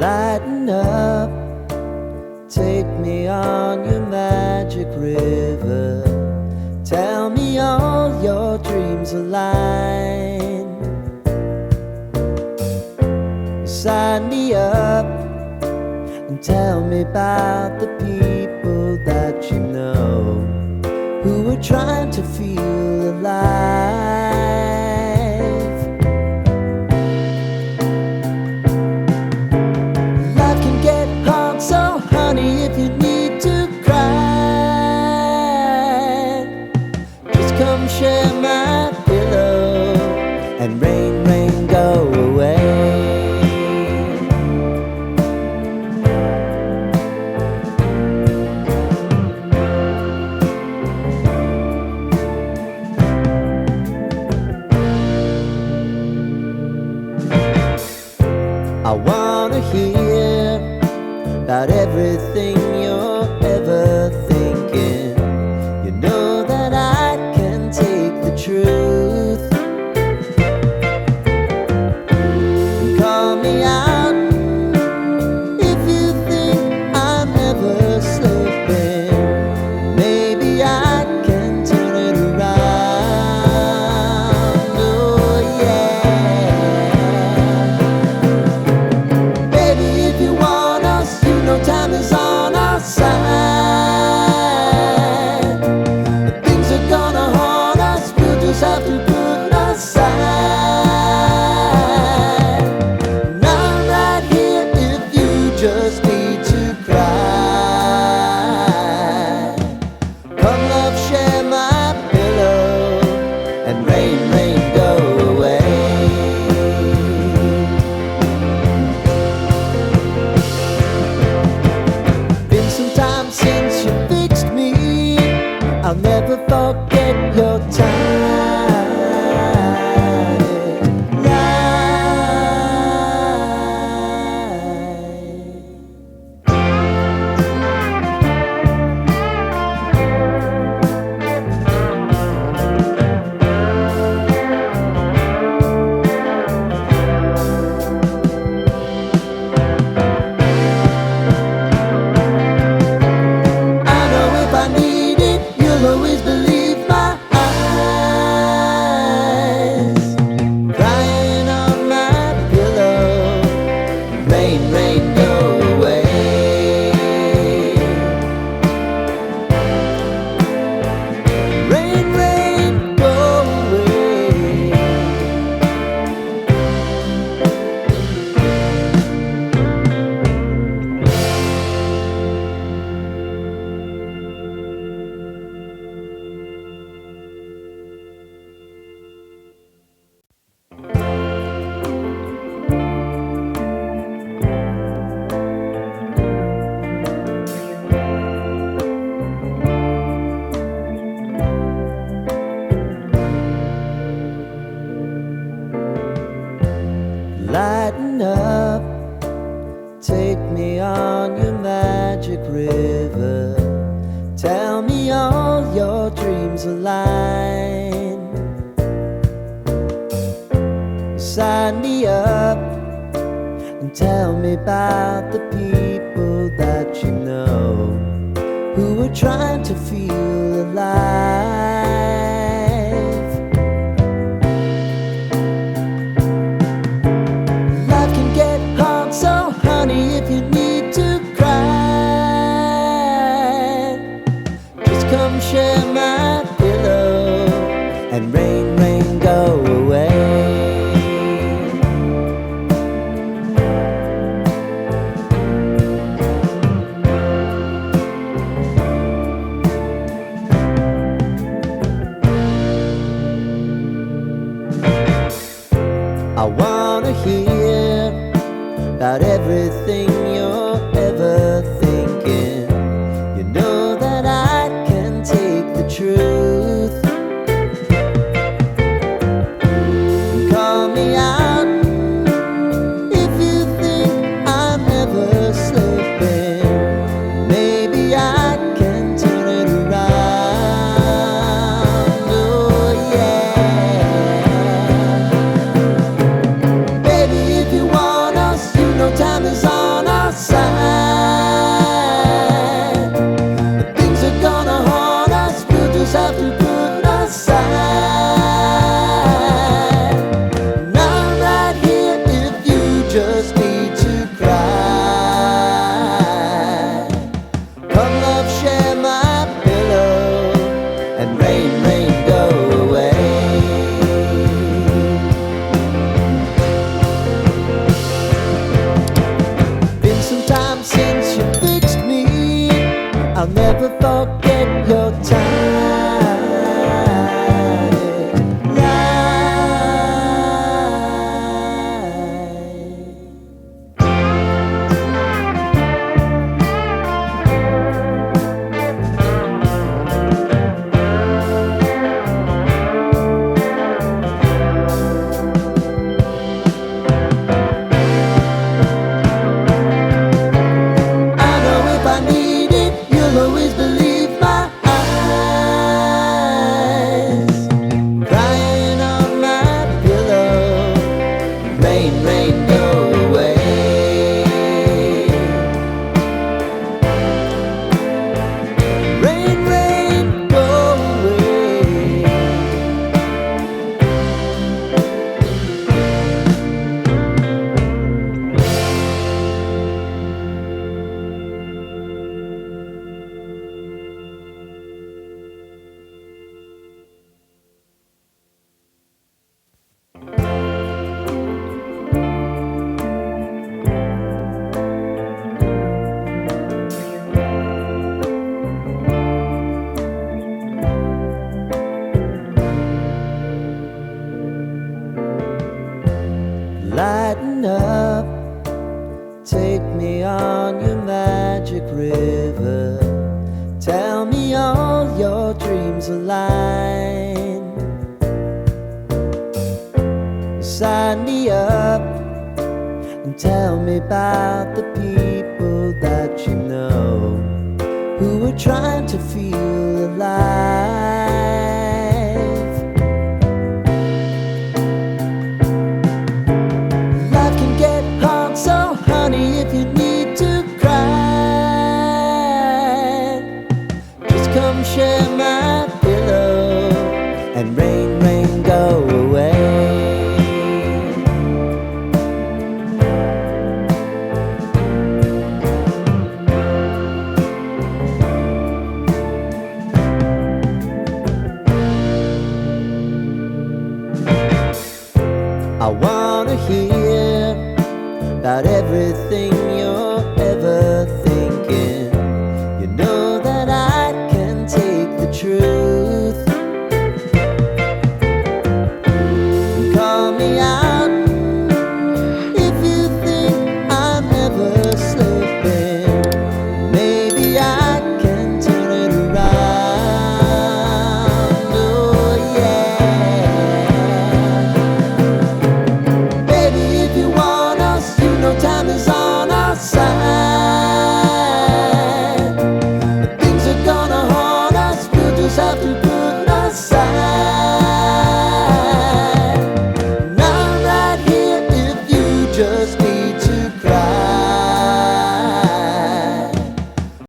Lighten up, take me on your magic river. Tell me all your dreams align. Sign me up and tell me about the people that you know who are trying to feel alive. Life can get hard, so honey, if you need to cry, just come share my pillow and rain, rain, go away. I wanna hear about everything you're ever thinking. You know that I can take the truth. Call me out if you think I'm ever slipping. Maybe I can turn it around. Oh yeah. Baby, if you want us, you know time is on our side. If things are gonna haunt us, we'll just have to put aside. And I'm right here if you just need to cry. Come love, share my pillow and rain, rain, go away. Been some time since you fixed me. I'll never forget your time. I know if I need it, you'll always believe my eyes. Crying on my pillow, rain, rain, go away. Rain, rain, go away. Lighten up, take me on your magic river. Tell me all your dreams align. Sign me up and tell me about the people that you know who are trying to feel alive. Life can get hard, so honey, if you need to cry, just come share my pillow and rain, rain, go away. I wanna hear about everything you're ever thinking. You know that I can take the truth. Call me out if you think I'm ever slipping. Maybe I can turn it around. Oh yeah. Baby, if you want us, you know time is on never forget your time. Lighten up, take me on your magic river. Tell me all your dreams align. Sign me up and tell me about the people that you know who are trying to feel alive. Life can get hard, so honey, if you need to cry, just come share my pillow and rain, rain, go away. I wanna hear about everything you're ever thinking. You know that I can take the truth. Call me out if you think I'm ever slipping. Maybe I can turn it around. Oh yeah. Time is on our side. Things are gonna haunt us, we'll just have to put aside. And I'm right here if you just need